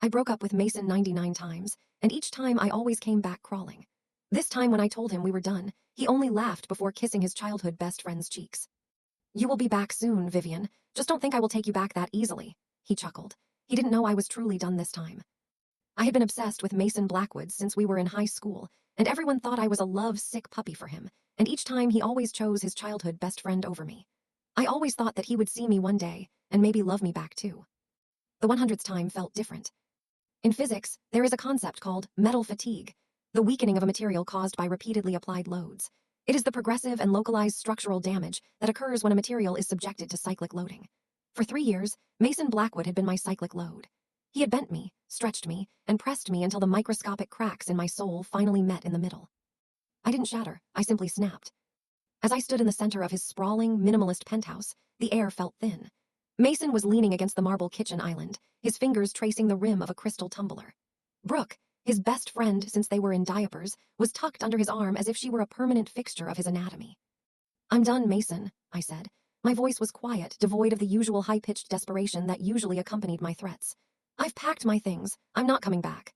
I broke up with Mason 99 times, and each time I always came back crawling. This time when I told him we were done, he only laughed before kissing his childhood best friend's cheeks. "You will be back soon, Vivian. Just don't think I will take you back that easily," he chuckled. He didn't know I was truly done this time. I had been obsessed with Mason Blackwood since we were in high school, and everyone thought I was a love-sick puppy for him, and each time he always chose his childhood best friend over me. I always thought that he would see me one day, and maybe love me back too. The 100th time felt different. In physics, there is a concept called metal fatigue, the weakening of a material caused by repeatedly applied loads. It is the progressive and localized structural damage that occurs when a material is subjected to cyclic loading. For 3 years, Mason Blackwood had been my cyclic load. He had bent me, stretched me, and pressed me until the microscopic cracks in my soul finally met in the middle. I didn't shatter, I simply snapped. As I stood in the center of his sprawling, minimalist penthouse, the air felt thin. Mason was leaning against the marble kitchen island, his fingers tracing the rim of a crystal tumbler. Brooke, his best friend since they were in diapers, was tucked under his arm as if she were a permanent fixture of his anatomy. "I'm done, Mason," I said. My voice was quiet, devoid of the usual high-pitched desperation that usually accompanied my threats. "I've packed my things. I'm not coming back."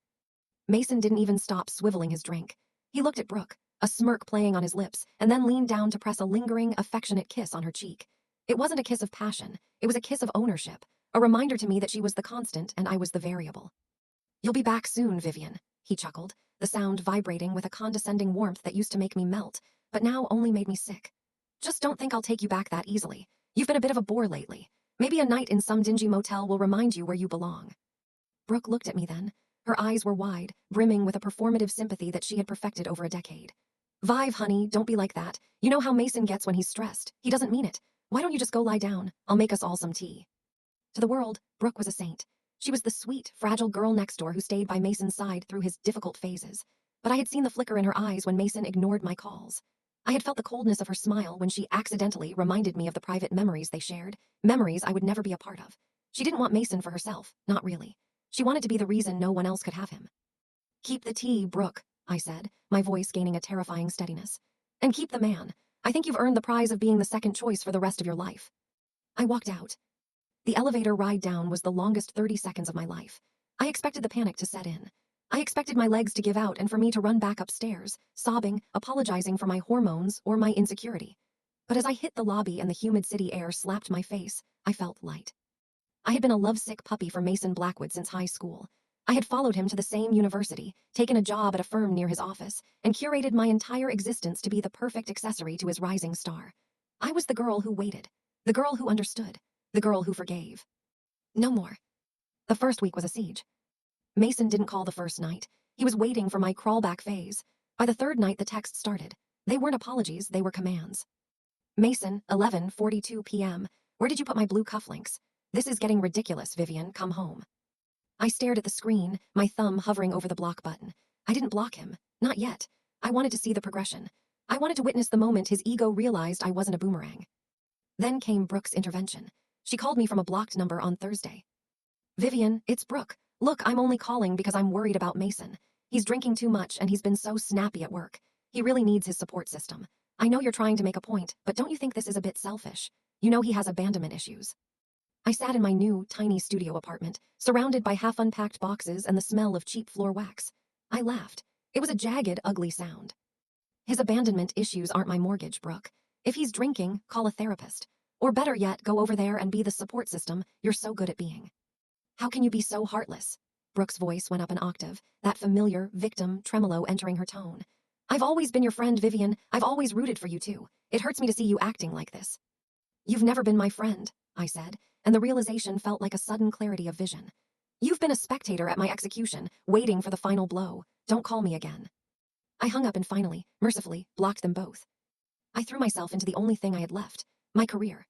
Mason didn't even stop swiveling his drink. He looked at Brooke, a smirk playing on his lips, and then leaned down to press a lingering, affectionate kiss on her cheek. It wasn't a kiss of passion, it was a kiss of ownership, a reminder to me that she was the constant and I was the variable. "You'll be back soon, Vivian," he chuckled, the sound vibrating with a condescending warmth that used to make me melt, but now only made me sick. "Just don't think I'll take you back that easily. You've been a bit of a bore lately. Maybe a night in some dingy motel will remind you where you belong." Brooke looked at me then. Her eyes were wide, brimming with a performative sympathy that she had perfected over a decade. "Vive, honey, don't be like that. You know how Mason gets when he's stressed. He doesn't mean it. Why don't you just go lie down? I'll make us all some tea." To the world, Brooke was a saint. She was the sweet, fragile girl next door who stayed by Mason's side through his difficult phases. But I had seen the flicker in her eyes when Mason ignored my calls. I had felt the coldness of her smile when she accidentally reminded me of the private memories they shared, memories I would never be a part of. She didn't want Mason for herself, not really. She wanted to be the reason no one else could have him. "Keep the tea, Brooke," I said, my voice gaining a terrifying steadiness. "And keep the man. I think you've earned the prize of being the second choice for the rest of your life." I walked out. The elevator ride down was the longest 30 seconds of my life. I expected the panic to set in. I expected my legs to give out and for me to run back upstairs, sobbing, apologizing for my hormones or my insecurity. But as I hit the lobby and the humid city air slapped my face, I felt light. I had been a lovesick puppy for Mason Blackwood since high school. I had followed him to the same university, taken a job at a firm near his office, and curated my entire existence to be the perfect accessory to his rising star. I was the girl who waited, the girl who understood, the girl who forgave. No more. The first week was a siege. Mason didn't call the first night. He was waiting for my crawlback phase. By the third night, the text started. They weren't apologies, they were commands. "Mason, 11:42 p.m. Where did you put my blue cufflinks? This is getting ridiculous, Vivian, come home." I stared at the screen, my thumb hovering over the block button. I didn't block him. Not yet. I wanted to see the progression. I wanted to witness the moment his ego realized I wasn't a boomerang. Then came Brooke's intervention. She called me from a blocked number on Thursday. "Vivian, it's Brooke. Look, I'm only calling because I'm worried about Mason. He's drinking too much and he's been so snappy at work. He really needs his support system. I know you're trying to make a point, but don't you think this is a bit selfish? You know he has abandonment issues." I sat in my new, tiny studio apartment, surrounded by half-unpacked boxes and the smell of cheap floor wax. I laughed. It was a jagged, ugly sound. "His abandonment issues aren't my mortgage, Brooke. If he's drinking, call a therapist. Or better yet, go over there and be the support system you're so good at being." "How can you be so heartless?" Brooke's voice went up an octave, that familiar, victim tremolo entering her tone. "I've always been your friend, Vivian. I've always rooted for you too. It hurts me to see you acting like this." "You've never been my friend," I said, and the realization felt like a sudden clarity of vision. "You've been a spectator at my execution, waiting for the final blow. Don't call me again." I hung up and finally, mercifully, blocked them both. I threw myself into the only thing I had left, my career.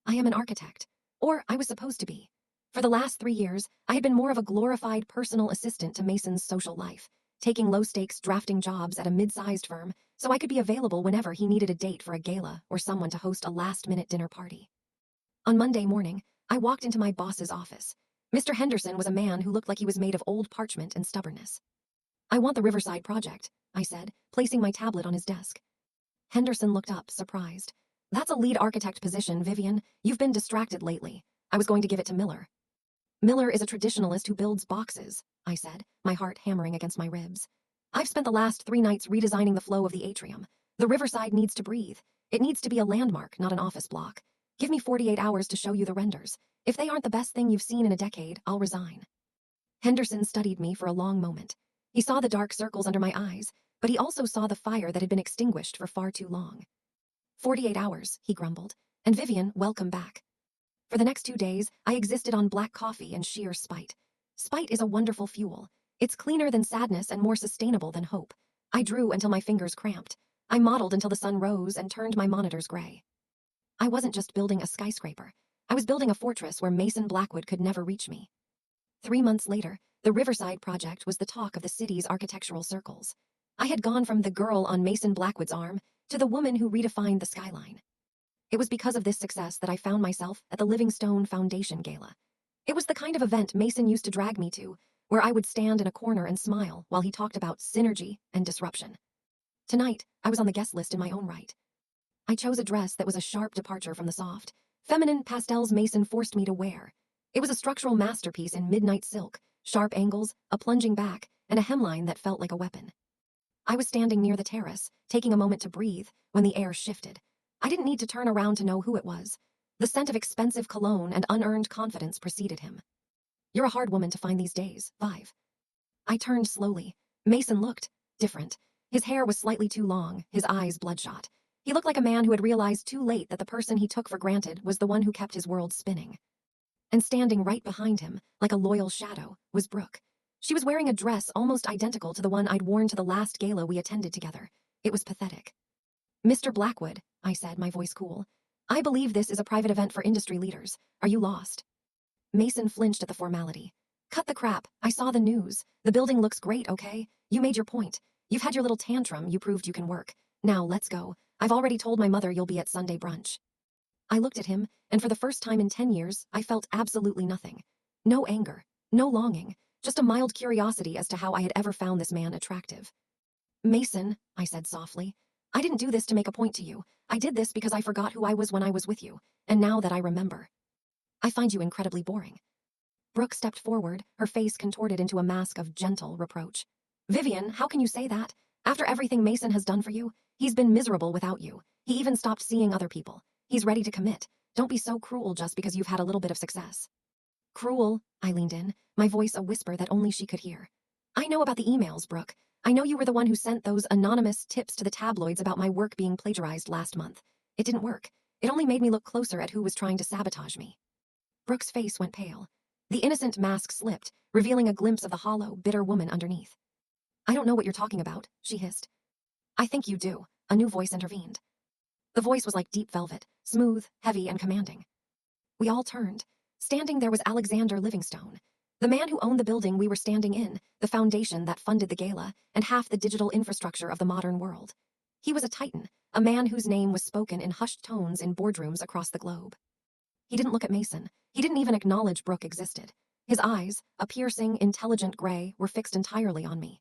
I am an architect. Or I was supposed to be. For the last 3 years, I had been more of a glorified personal assistant to Mason's social life, taking low-stakes drafting jobs at a mid-sized firm so I could be available whenever he needed a date for a gala or someone to host a last-minute dinner party. On Monday morning, I walked into my boss's office. Mr. Henderson was a man who looked like he was made of old parchment and stubbornness. "I want the Riverside project," I said, placing my tablet on his desk. Henderson looked up, surprised. "That's a lead architect position, Vivian. You've been distracted lately. I was going to give it to Miller." Miller is a traditionalist who builds boxes, I said, my heart hammering against my ribs. I've spent the last 3 nights redesigning the flow of the atrium. The riverside needs to breathe. It needs to be a landmark, not an office block. Give me 48 hours to show you the renders. If they aren't the best thing you've seen in a decade, I'll resign. Henderson studied me for a long moment. He saw the dark circles under my eyes, but he also saw the fire that had been extinguished for far too long. 48 hours, he grumbled. And Vivian, welcome back. For the next 2 days, I existed on black coffee and sheer spite. Spite is a wonderful fuel. It's cleaner than sadness and more sustainable than hope. I drew until my fingers cramped. I modeled until the sun rose and turned my monitors gray. I wasn't just building a skyscraper. I was building a fortress where Mason Blackwood could never reach me. 3 months later, the Riverside project was the talk of the city's architectural circles. I had gone from the girl on Mason Blackwood's arm to the woman who redefined the skyline. It was because of this success that I found myself at the Livingstone Foundation Gala. It was the kind of event Mason used to drag me to, where I would stand in a corner and smile while he talked about synergy and disruption. Tonight, I was on the guest list in my own right. I chose a dress that was a sharp departure from the soft, feminine pastels Mason forced me to wear. It was a structural masterpiece in midnight silk, sharp angles, a plunging back, and a hemline that felt like a weapon. I was standing near the terrace, taking a moment to breathe, when the air shifted. I didn't need to turn around to know who it was. The scent of expensive cologne and unearned confidence preceded him. You're a hard woman to find these days, Vive. I turned slowly. Mason looked different. His hair was slightly too long, his eyes bloodshot. He looked like a man who had realized too late that the person he took for granted was the one who kept his world spinning. And standing right behind him, like a loyal shadow, was Brooke. She was wearing a dress almost identical to the one I'd worn to the last gala we attended together. It was pathetic. Mr. Blackwood, I said, my voice cool. I believe this is a private event for industry leaders. Are you lost? Mason flinched at the formality. Cut the crap. I saw the news. The building looks great, okay? You made your point. You've had your little tantrum. You proved you can work. Now, let's go. I've already told my mother you'll be at Sunday brunch. I looked at him, and for the first time in 10 years, I felt absolutely nothing. No anger, no longing, just a mild curiosity as to how I had ever found this man attractive. Mason, I said softly, I didn't do this to make a point to you. I did this because I forgot who I was when I was with you, and now that I remember. I find you incredibly boring. Brooke stepped forward, her face contorted into a mask of gentle reproach. Vivian, how can you say that? After everything Mason has done for you, he's been miserable without you. He even stopped seeing other people. He's ready to commit. Don't be so cruel just because you've had a little bit of success. Cruel, I leaned in, my voice a whisper that only she could hear. I know about the emails, Brooke. I know you were the one who sent those anonymous tips to the tabloids about my work being plagiarized last month. It didn't work. It only made me look closer at who was trying to sabotage me. Brooke's face went pale. The innocent mask slipped, revealing a glimpse of the hollow, bitter woman underneath. I don't know what you're talking about, she hissed. I think you do, a new voice intervened. The voice was like deep velvet, smooth, heavy, and commanding. We all turned. Standing there was Alexander Livingstone, the man who owned the building we were standing in, the foundation that funded the gala, and half the digital infrastructure of the modern world. He was a titan, a man whose name was spoken in hushed tones in boardrooms across the globe. He didn't look at Mason. He didn't even acknowledge Brooke existed. His eyes, a piercing, intelligent gray, were fixed entirely on me.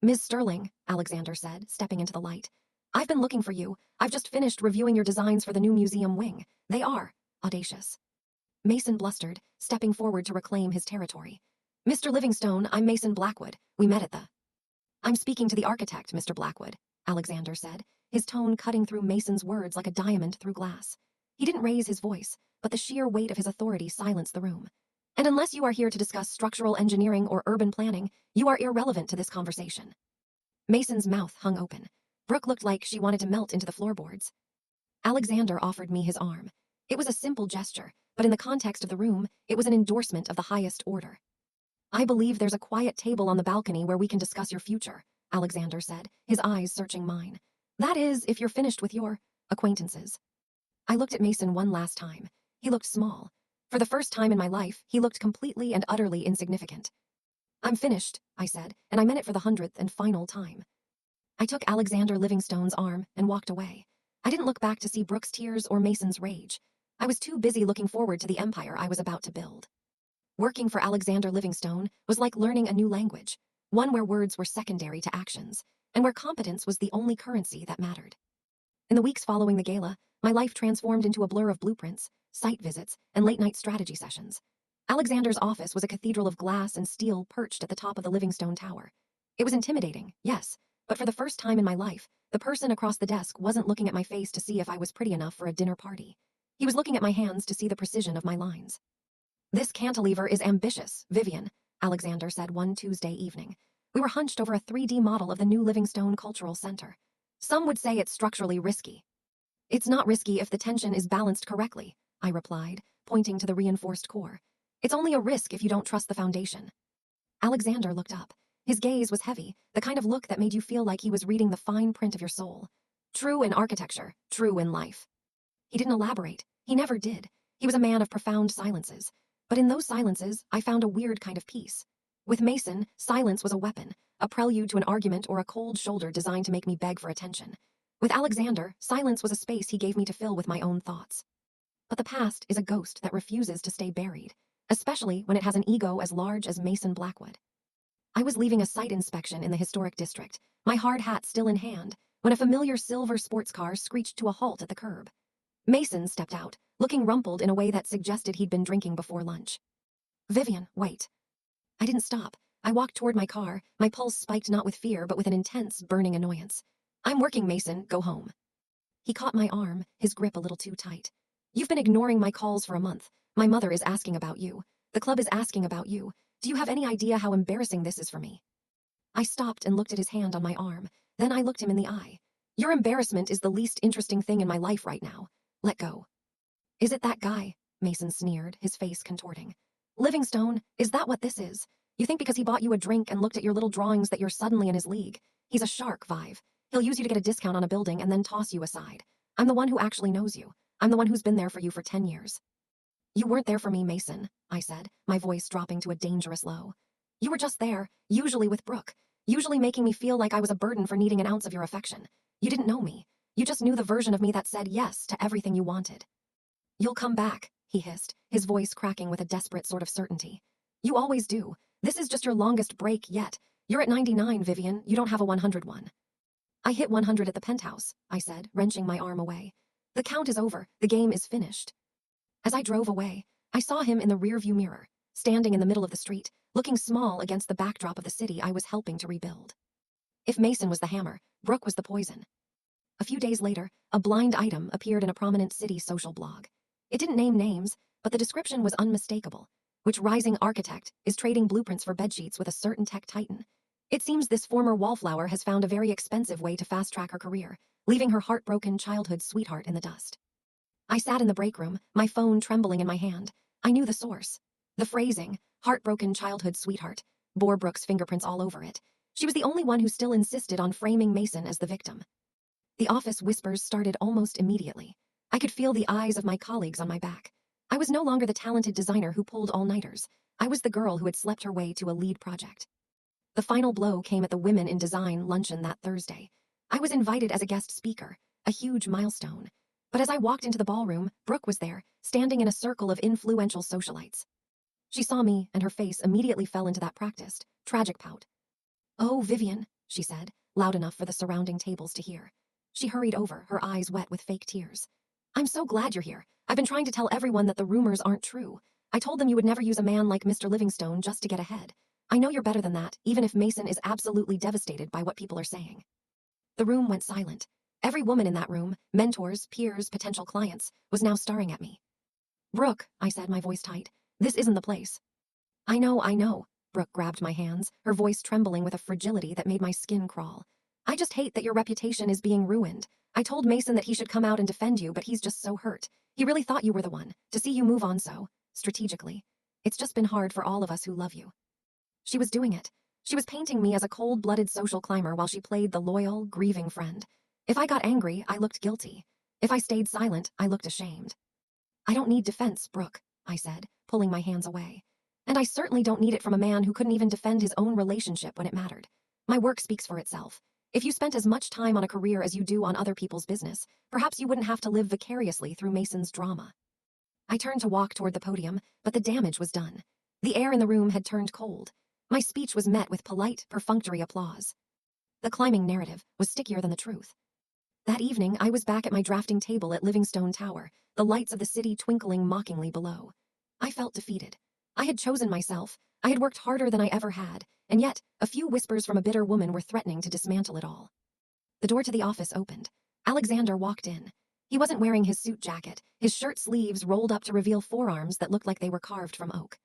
Ms. Sterling, Alexander said, stepping into the light. I've been looking for you. I've just finished reviewing your designs for the new museum wing. They are audacious. Mason blustered, stepping forward to reclaim his territory. Mr. Livingstone, I'm Mason Blackwood. We met at the... I'm speaking to the architect, Mr. Blackwood, Alexander said, his tone cutting through Mason's words like a diamond through glass. He didn't raise his voice, but the sheer weight of his authority silenced the room. And unless you are here to discuss structural engineering or urban planning, you are irrelevant to this conversation. Mason's mouth hung open. Brooke looked like she wanted to melt into the floorboards. Alexander offered me his arm. It was a simple gesture, but in the context of the room, it was an endorsement of the highest order. I believe there's a quiet table on the balcony where we can discuss your future, Alexander said, his eyes searching mine. That is, if you're finished with your acquaintances. I looked at Mason one last time. He looked small. For the first time in my life, he looked completely and utterly insignificant. I'm finished, I said, and I meant it for the 100th and final time. I took Alexander Livingstone's arm and walked away. I didn't look back to see Brooke's tears or Mason's rage. I was too busy looking forward to the empire I was about to build. Working for Alexander Livingstone was like learning a new language, one where words were secondary to actions, and where competence was the only currency that mattered. In the weeks following the gala, my life transformed into a blur of blueprints, site visits, and late-night strategy sessions. Alexander's office was a cathedral of glass and steel perched at the top of the Livingstone Tower. It was intimidating, yes, but for the first time in my life, the person across the desk wasn't looking at my face to see if I was pretty enough for a dinner party. He was looking at my hands to see the precision of my lines. "This cantilever is ambitious, Vivian," Alexander said one Tuesday evening. We were hunched over a 3D model of the new Livingstone Cultural Center. "Some would say it's structurally risky." "It's not risky if the tension is balanced correctly," I replied, pointing to the reinforced core. "It's only a risk if you don't trust the foundation." Alexander looked up. His gaze was heavy, the kind of look that made you feel like he was reading the fine print of your soul. True in architecture, true in life. He didn't elaborate. He never did. He was a man of profound silences. But in those silences, I found a weird kind of peace. With Mason, silence was a weapon, a prelude to an argument or a cold shoulder designed to make me beg for attention. With Alexander, silence was a space he gave me to fill with my own thoughts. But the past is a ghost that refuses to stay buried, especially when it has an ego as large as Mason Blackwood. I was leaving a site inspection in the historic district, my hard hat still in hand, when a familiar silver sports car screeched to a halt at the curb. Mason stepped out, looking rumpled in a way that suggested he'd been drinking before lunch. "Vivian, wait." I didn't stop. I walked toward my car, my pulse spiked not with fear but with an intense, burning annoyance. "I'm working, Mason, go home." He caught my arm, his grip a little too tight. "You've been ignoring my calls for a month. My mother is asking about you. The club is asking about you. Do you have any idea how embarrassing this is for me?" I stopped and looked at his hand on my arm. Then I looked him in the eye. "Your embarrassment is the least interesting thing in my life right now. Let go." "Is it that guy?" Mason sneered, his face contorting. "Livingstone, is that what this is? You think because he bought you a drink and looked at your little drawings that you're suddenly in his league? He's a shark, Vive. He'll use you to get a discount on a building and then toss you aside. I'm the one who actually knows you. I'm the one who's been there for you for 10 years. "You weren't there for me, Mason," I said, my voice dropping to a dangerous low. "You were just there, usually with Brooke, usually making me feel like I was a burden for needing an ounce of your affection. You didn't know me. You just knew the version of me that said yes to everything you wanted." "You'll come back," he hissed, his voice cracking with a desperate sort of certainty. "You always do. This is just your longest break yet. You're at 99, Vivian. You don't have a 101. "I hit 100 at the penthouse," I said, wrenching my arm away. "The count is over. The game is finished." As I drove away, I saw him in the rearview mirror, standing in the middle of the street, looking small against the backdrop of the city I was helping to rebuild. If Mason was the hammer, Brooke was the poison. A few days later, a blind item appeared in a prominent city social blog. It didn't name names, but the description was unmistakable. "Which rising architect is trading blueprints for bedsheets with a certain tech titan? It seems this former wallflower has found a very expensive way to fast-track her career, leaving her heartbroken childhood sweetheart in the dust." I sat in the break room, my phone trembling in my hand. I knew the source. The phrasing, "heartbroken childhood sweetheart," bore Brooke's fingerprints all over it. She was the only one who still insisted on framing Mason as the victim. The office whispers started almost immediately. I could feel the eyes of my colleagues on my back. I was no longer the talented designer who pulled all-nighters. I was the girl who had slept her way to a lead project. The final blow came at the Women in Design luncheon that Thursday. I was invited as a guest speaker, a huge milestone. But as I walked into the ballroom, Brooke was there, standing in a circle of influential socialites. She saw me, and her face immediately fell into that practiced, tragic pout. "Oh, Vivian," she said, loud enough for the surrounding tables to hear. She hurried over, her eyes wet with fake tears. "I'm so glad you're here. I've been trying to tell everyone that the rumors aren't true. I told them you would never use a man like Mr. Livingstone just to get ahead. I know you're better than that, even if Mason is absolutely devastated by what people are saying." The room went silent. Every woman in that room, mentors, peers, potential clients, was now staring at me. "Brooke," I said, my voice tight, "this isn't the place." I know. Brooke grabbed my hands, her voice trembling with a fragility that made my skin crawl. "I just hate that your reputation is being ruined. I told Mason that he should come out and defend you, but he's just so hurt. He really thought you were the one, to see you move on so, strategically. It's just been hard for all of us who love you." She was doing it. She was painting me as a cold-blooded social climber while she played the loyal, grieving friend. If I got angry, I looked guilty. If I stayed silent, I looked ashamed. "I don't need defense, Brooke," I said, pulling my hands away. "And I certainly don't need it from a man who couldn't even defend his own relationship when it mattered. My work speaks for itself. If you spent as much time on a career as you do on other people's business, perhaps you wouldn't have to live vicariously through Mason's drama." I turned to walk toward the podium, but the damage was done. The air in the room had turned cold. My speech was met with polite, perfunctory applause. The climbing narrative was stickier than the truth. That evening, I was back at my drafting table at Livingstone Tower, the lights of the city twinkling mockingly below. I felt defeated. I had chosen myself. I had worked harder than I ever had, and yet a few whispers from a bitter woman were threatening to dismantle it all. The door to the office opened. Alexander walked in. He wasn't wearing his suit jacket, his shirt sleeves rolled up to reveal forearms that looked like they were carved from oak.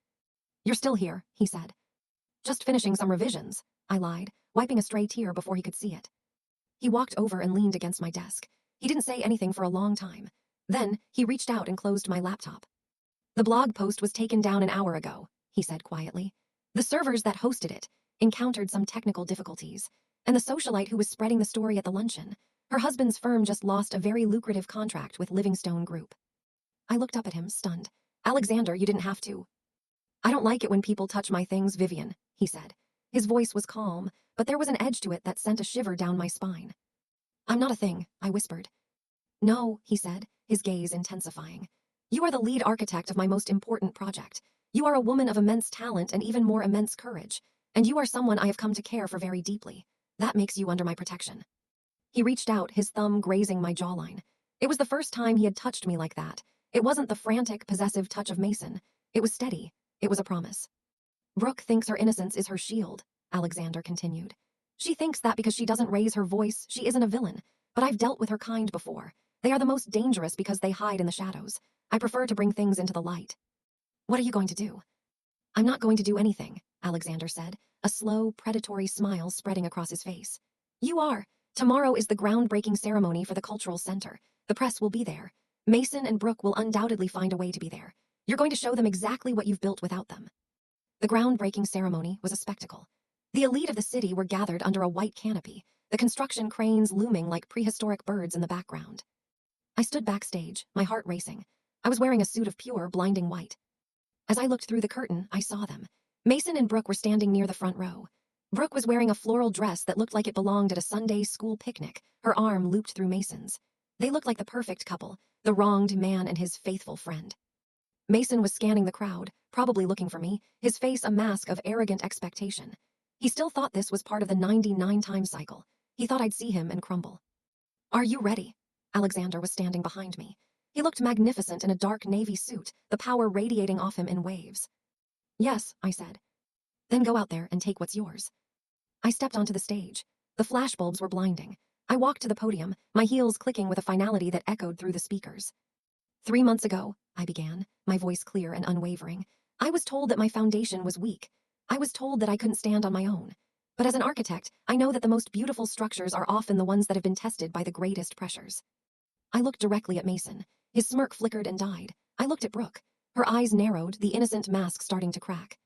"You're still here," he said. "Just finishing some revisions," I lied, wiping a stray tear before he could see it. He walked over and leaned against my desk. He didn't say anything for a long time. Then, he reached out and closed my laptop. "The blog post was taken down an hour ago," he said quietly. "The servers that hosted it encountered some technical difficulties, and the socialite who was spreading the story at the luncheon, her husband's firm just lost a very lucrative contract with Livingstone Group." I looked up at him, stunned. "Alexander, you didn't have to." "I don't like it when people touch my things, Vivian," he said. His voice was calm, but there was an edge to it that sent a shiver down my spine. "I'm not a thing," I whispered. "No," he said, his gaze intensifying. "You are the lead architect of my most important project. You are a woman of immense talent and even more immense courage, and you are someone I have come to care for very deeply. That makes you under my protection." He reached out, his thumb grazing my jawline. It was the first time he had touched me like that. It wasn't the frantic, possessive touch of Mason. It was steady. It was a promise. "Brooke thinks her innocence is her shield," Alexander continued. "She thinks that because she doesn't raise her voice, she isn't a villain. But I've dealt with her kind before. They are the most dangerous because they hide in the shadows. I prefer to bring things into the light." "What are you going to do?" "I'm not going to do anything," Alexander said, a slow, predatory smile spreading across his face. "You are. Tomorrow is the groundbreaking ceremony for the cultural center. The press will be there. Mason and Brooke will undoubtedly find a way to be there. You're going to show them exactly what you've built without them." The groundbreaking ceremony was a spectacle. The elite of the city were gathered under a white canopy, the construction cranes looming like prehistoric birds in the background. I stood backstage, my heart racing. I was wearing a suit of pure, blinding white. As I looked through the curtain, I saw them. Mason and Brooke were standing near the front row. Brooke was wearing a floral dress that looked like it belonged at a Sunday school picnic, her arm looped through Mason's. They looked like the perfect couple, the wronged man and his faithful friend. Mason was scanning the crowd, probably looking for me, his face a mask of arrogant expectation. He still thought this was part of the 99-time cycle. He thought I'd see him and crumble. "Are you ready?" Alexander was standing behind me. He looked magnificent in a dark navy suit, the power radiating off him in waves. "Yes," I said. "Then go out there and take what's yours." I stepped onto the stage. The flashbulbs were blinding. I walked to the podium, my heels clicking with a finality that echoed through the speakers. 3 months ago, I began, my voice clear and unwavering, I was told that my foundation was weak. I was told that I couldn't stand on my own. But as an architect, I know that the most beautiful structures are often the ones that have been tested by the greatest pressures. I looked directly at Mason. His smirk flickered and died. I looked at Brooke. Her eyes narrowed, the innocent mask starting to crack.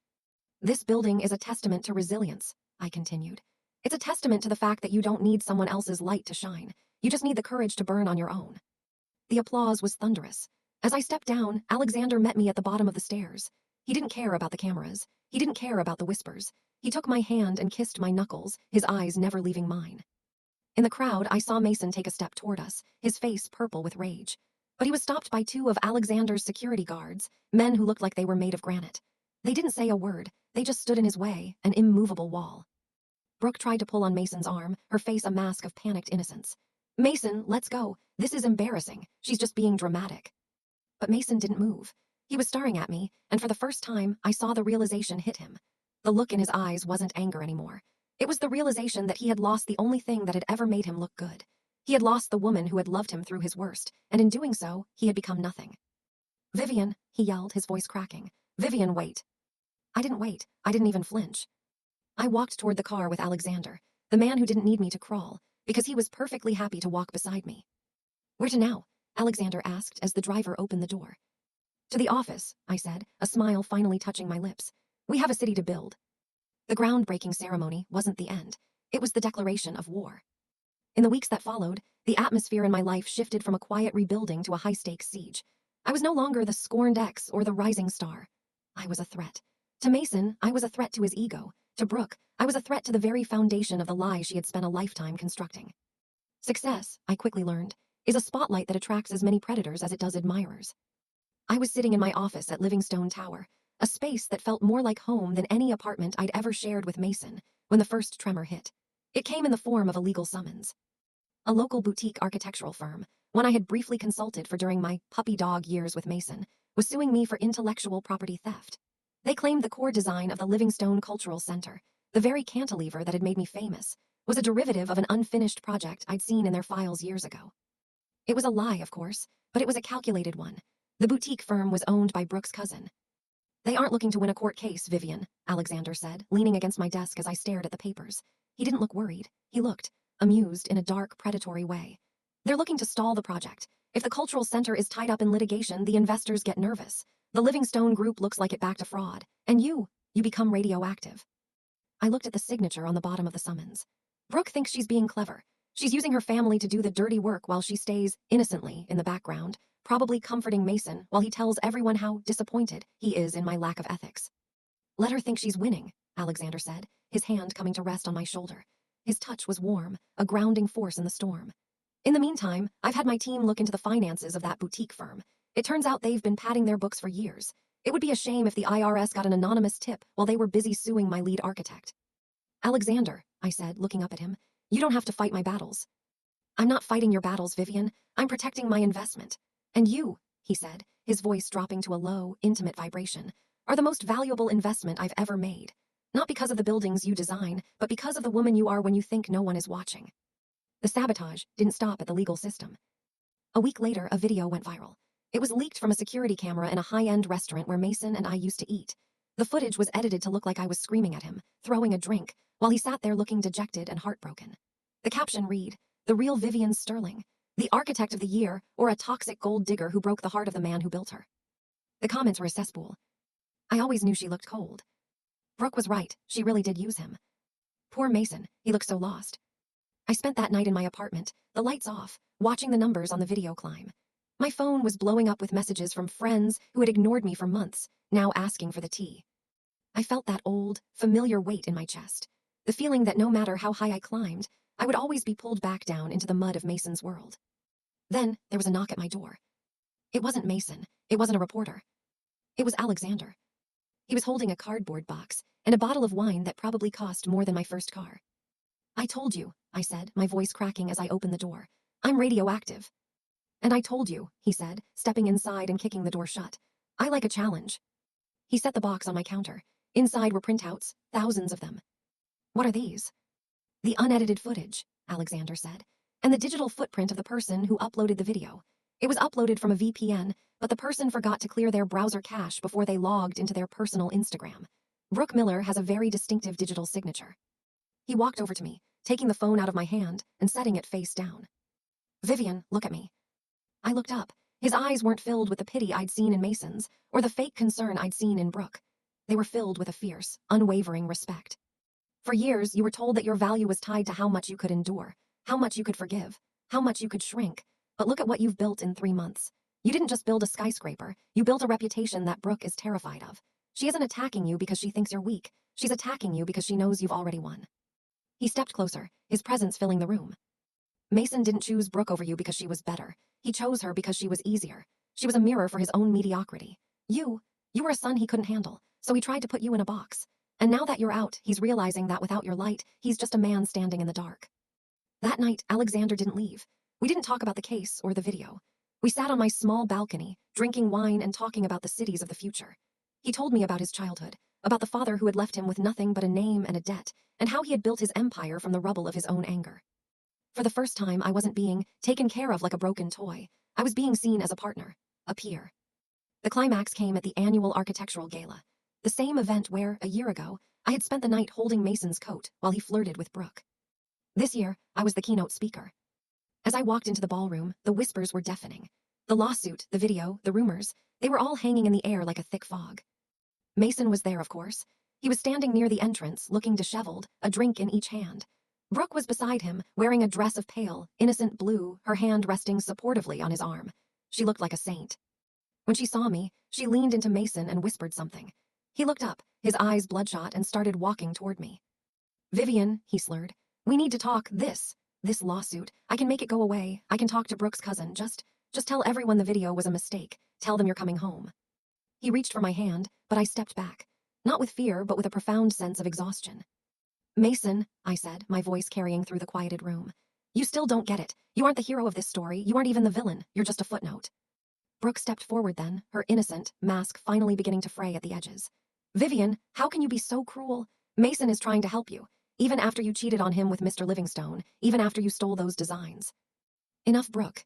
"This building is a testament to resilience," I continued. "It's a testament to the fact that you don't need someone else's light to shine. You just need the courage to burn on your own." The applause was thunderous. As I stepped down, Alexander met me at the bottom of the stairs. He didn't care about the cameras. He didn't care about the whispers. He took my hand and kissed my knuckles, his eyes never leaving mine. In the crowd, I saw Mason take a step toward us, his face purple with rage. But he was stopped by two of Alexander's security guards, men who looked like they were made of granite. They didn't say a word. They just stood in his way, an immovable wall. Brooke tried to pull on Mason's arm, her face a mask of panicked innocence. "Mason, let's go. This is embarrassing. She's just being dramatic." But Mason didn't move. He was staring at me, and for the first time, I saw the realization hit him. The look in his eyes wasn't anger anymore. It was the realization that he had lost the only thing that had ever made him look good. He had lost the woman who had loved him through his worst, and in doing so, he had become nothing. "Vivian," he yelled, his voice cracking. "Vivian, wait." I didn't wait. I didn't even flinch. I walked toward the car with Alexander, the man who didn't need me to crawl, because he was perfectly happy to walk beside me. "Where to now?" Alexander asked as the driver opened the door. "To the office," I said, a smile finally touching my lips. "We have a city to build." The groundbreaking ceremony wasn't the end. It was the declaration of war. In the weeks that followed, the atmosphere in my life shifted from a quiet rebuilding to a high-stakes siege. I was no longer the scorned ex or the rising star. I was a threat. To Mason, I was a threat to his ego. To Brooke, I was a threat to the very foundation of the lie she had spent a lifetime constructing. Success, I quickly learned, is a spotlight that attracts as many predators as it does admirers. I was sitting in my office at Livingstone Tower, a space that felt more like home than any apartment I'd ever shared with Mason, when the first tremor hit. It came in the form of a legal summons. A local boutique architectural firm, one I had briefly consulted for during my puppy dog years with Mason, was suing me for intellectual property theft. They claimed the core design of the Livingstone Cultural Center, the very cantilever that had made me famous, was a derivative of an unfinished project I'd seen in their files years ago. It was a lie, of course, but it was a calculated one. The boutique firm was owned by Brooke's cousin. They aren't looking to win a court case, Vivian, Alexander said, leaning against my desk as I stared at the papers. He didn't look worried. He looked amused in a dark, predatory way. They're looking to stall the project. If the cultural center is tied up in litigation, the investors get nervous. The Livingstone Group looks like it backed a fraud. And you become radioactive. I looked at the signature on the bottom of the summons. Brooke thinks she's being clever. She's using her family to do the dirty work while she stays innocently in the background, probably comforting Mason while he tells everyone how disappointed he is in my lack of ethics. Let her think she's winning, Alexander said, his hand coming to rest on my shoulder. His touch was warm, a grounding force in the storm. In the meantime, I've had my team look into the finances of that boutique firm. It turns out they've been padding their books for years. It would be a shame if the IRS got an anonymous tip while they were busy suing my lead architect. Alexander, I said, looking up at him, you don't have to fight my battles. I'm not fighting your battles, Vivian. I'm protecting my investment. And you, he said, his voice dropping to a low, intimate vibration, are the most valuable investment I've ever made. Not because of the buildings you design, but because of the woman you are when you think no one is watching. The sabotage didn't stop at the legal system. A week later, a video went viral. It was leaked from a security camera in a high-end restaurant where Mason and I used to eat. The footage was edited to look like I was screaming at him, throwing a drink, while he sat there looking dejected and heartbroken. The caption read, "The real Vivian Sterling, the architect of the year, or a toxic gold digger who broke the heart of the man who built her." The comments were a cesspool. I always knew she looked cold. Brooke was right, she really did use him. Poor Mason, he looked so lost. I spent that night in my apartment, the lights off, watching the numbers on the video climb. My phone was blowing up with messages from friends who had ignored me for months, now asking for the tea. I felt that old, familiar weight in my chest, the feeling that no matter how high I climbed, I would always be pulled back down into the mud of Mason's world. Then there was a knock at my door. It wasn't Mason, it wasn't a reporter. It was Alexander. He was holding a cardboard box and a bottle of wine that probably cost more than my first car. "I told you," I said, my voice cracking as I opened the door. "I'm radioactive." "And I told you," he said, stepping inside and kicking the door shut. "I like a challenge." He set the box on my counter. Inside were printouts, thousands of them. "What are these?" "The unedited footage," Alexander said, "and the digital footprint of the person who uploaded the video. It was uploaded from a VPN, but the person forgot to clear their browser cache before they logged into their personal Instagram. Brooke Miller has a very distinctive digital signature." He walked over to me, taking the phone out of my hand and setting it face down. "Vivian, look at me." I looked up. His eyes weren't filled with the pity I'd seen in Mason's, or the fake concern I'd seen in Brooke. They were filled with a fierce, unwavering respect. "For years, you were told that your value was tied to how much you could endure, how much you could forgive, how much you could shrink. But look at what you've built in 3 months. You didn't just build a skyscraper, you built a reputation that Brooke is terrified of. She isn't attacking you because she thinks you're weak. She's attacking you because she knows you've already won." He stepped closer, his presence filling the room. "Mason didn't choose Brooke over you because she was better. He chose her because she was easier. She was a mirror for his own mediocrity. You were a son he couldn't handle, so he tried to put you in a box. And now that you're out, he's realizing that without your light, he's just a man standing in the dark." That night, Alexander didn't leave. We didn't talk about the case or the video. We sat on my small balcony, drinking wine and talking about the cities of the future. He told me about his childhood, about the father who had left him with nothing but a name and a debt, and how he had built his empire from the rubble of his own anger. For the first time, I wasn't being taken care of like a broken toy. I was being seen as a partner, a peer. The climax came at the annual architectural gala, the same event where, a year ago, I had spent the night holding Mason's coat while he flirted with Brooke. This year, I was the keynote speaker. As I walked into the ballroom, the whispers were deafening. The lawsuit, the video, the rumors, they were all hanging in the air like a thick fog. Mason was there, of course. He was standing near the entrance, looking disheveled, a drink in each hand. Brooke was beside him, wearing a dress of pale, innocent blue, her hand resting supportively on his arm. She looked like a saint. When she saw me, she leaned into Mason and whispered something. He looked up, his eyes bloodshot, and started walking toward me. "Vivian," he slurred, "we need to talk. This lawsuit. I can make it go away. I can talk to Brooke's cousin. Just tell everyone the video was a mistake. Tell them you're coming home." He reached for my hand, but I stepped back. Not with fear, but with a profound sense of exhaustion. "Mason," I said, my voice carrying through the quieted room. "You still don't get it. You aren't the hero of this story. You aren't even the villain. You're just a footnote." Brooke stepped forward then, her innocent mask finally beginning to fray at the edges. Vivian, how can you be so cruel? Mason is trying to help you, even after you cheated on him with Mr. Livingstone, even after you stole those designs. Enough, Brooke.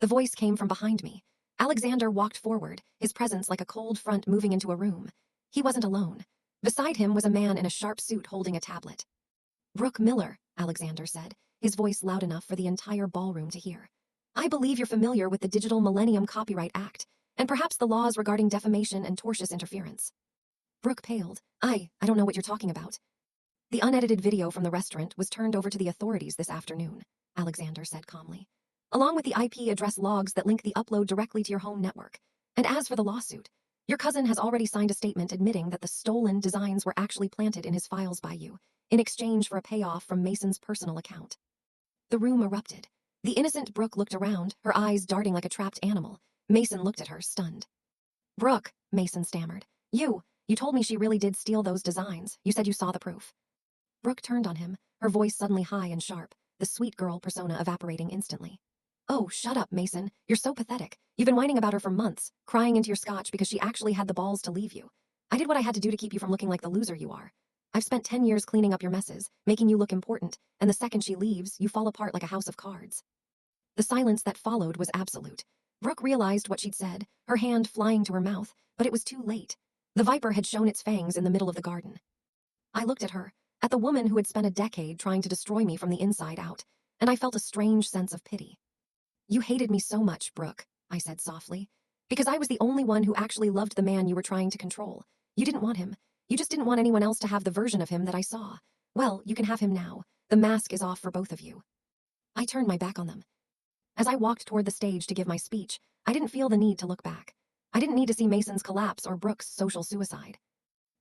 The voice came from behind me. Alexander walked forward, his presence like a cold front moving into a room. He wasn't alone. Beside him was a man in a sharp suit holding a tablet. Brooke Miller, Alexander said, his voice loud enough for the entire ballroom to hear. I believe you're familiar with the Digital Millennium Copyright Act, and perhaps the laws regarding defamation and tortious interference. Brooke paled. I don't know what you're talking about. The unedited video from the restaurant was turned over to the authorities this afternoon, Alexander said calmly, along with the IP address logs that link the upload directly to your home network. And as for the lawsuit, your cousin has already signed a statement admitting that the stolen designs were actually planted in his files by you, in exchange for a payoff from Mason's personal account. The room erupted. The innocent Brooke looked around, her eyes darting like a trapped animal. Mason looked at her, stunned. Brooke, Mason stammered. You told me she really did steal those designs. You said you saw the proof. Brooke turned on him, her voice suddenly high and sharp, the sweet girl persona evaporating instantly. Oh, shut up, Mason. You're so pathetic. You've been whining about her for months, crying into your scotch because she actually had the balls to leave you. I did what I had to do to keep you from looking like the loser you are. I've spent 10 years cleaning up your messes, making you look important, and the second she leaves, you fall apart like a house of cards. The silence that followed was absolute. Brooke realized what she'd said, her hand flying to her mouth, but it was too late. The viper had shown its fangs in the middle of the garden. I looked at her, at the woman who had spent a decade trying to destroy me from the inside out, and I felt a strange sense of pity. You hated me so much, Brooke, I said softly, because I was the only one who actually loved the man you were trying to control. You didn't want him. You just didn't want anyone else to have the version of him that I saw. Well, you can have him now. The mask is off for both of you. I turned my back on them. As I walked toward the stage to give my speech, I didn't feel the need to look back. I didn't need to see Mason's collapse or Brooke's social suicide.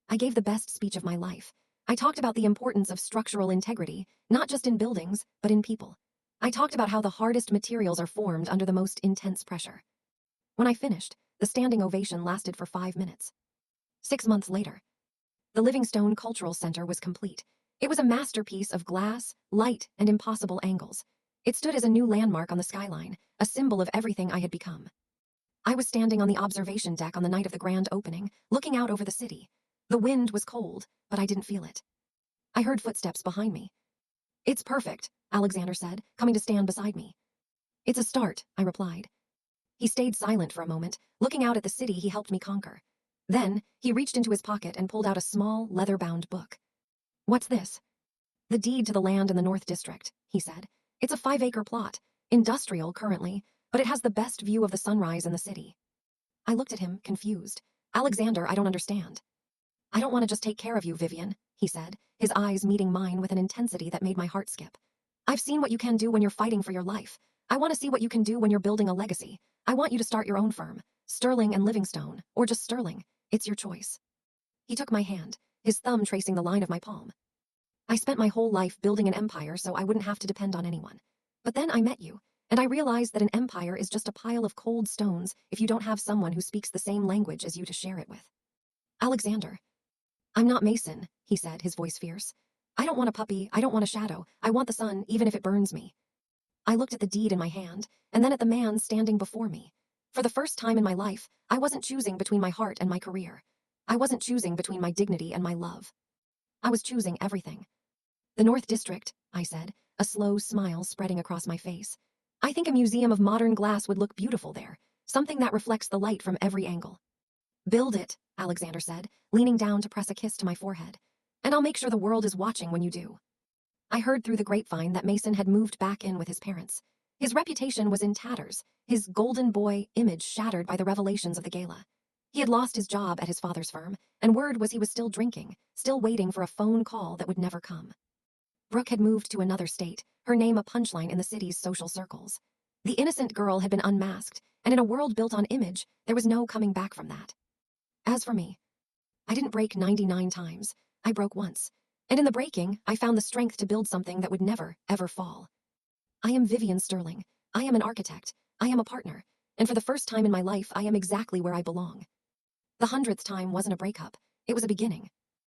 I gave the best speech of my life. I talked about the importance of structural integrity, not just in buildings, but in people. I talked about how the hardest materials are formed under the most intense pressure. When I finished, the standing ovation lasted for 5 minutes. 6 months later, the Livingstone Cultural Center was complete. It was a masterpiece of glass, light, and impossible angles. It stood as a new landmark on the skyline, a symbol of everything I had become. I was standing on the observation deck on the night of the grand opening, looking out over the city. The wind was cold, but I didn't feel it. I heard footsteps behind me. It's perfect, Alexander said, coming to stand beside me. It's a start, I replied. He stayed silent for a moment, looking out at the city he helped me conquer. Then, he reached into his pocket and pulled out a small, leather-bound book. What's this? The deed to the land in the North District, he said. It's a 5-acre plot, industrial currently, but it has the best view of the sunrise in the city. I looked at him, confused. Alexander, I don't understand. I don't want to just take care of you, Vivian, he said, his eyes meeting mine with an intensity that made my heart skip. I've seen what you can do when you're fighting for your life. I want to see what you can do when you're building a legacy. I want you to start your own firm, Sterling and Livingstone, or just Sterling. It's your choice. He took my hand, his thumb tracing the line of my palm. I spent my whole life building an empire so I wouldn't have to depend on anyone. But then I met you, and I realized that an empire is just a pile of cold stones if you don't have someone who speaks the same language as you to share it with. Alexander. I'm not Mason, he said, his voice fierce. I don't want a puppy, I don't want a shadow, I want the sun, even if it burns me. I looked at the deed in my hand, and then at the man standing before me. For the first time in my life, I wasn't choosing between my heart and my career. I wasn't choosing between my dignity and my love. I was choosing everything. The North District, I said, a slow smile spreading across my face. I think a museum of modern glass would look beautiful there, something that reflects the light from every angle. Build it, Alexander said, leaning down to press a kiss to my forehead. And I'll make sure the world is watching when you do. I heard through the grapevine that Mason had moved back in with his parents. His reputation was in tatters, his golden boy image shattered by the revelations of the gala. He had lost his job at his father's firm, and word was he was still drinking, still waiting for a phone call that would never come. Brooke had moved to another state, her name a punchline in the city's social circles. The innocent girl had been unmasked, and in a world built on image, there was no coming back from that. As for me, I didn't break 99 times. I broke once. And in the breaking, I found the strength to build something that would never, ever fall. I am Vivian Sterling. I am an architect. I am a partner. And for the first time in my life, I am exactly where I belong. The 100th time wasn't a breakup. It was a beginning.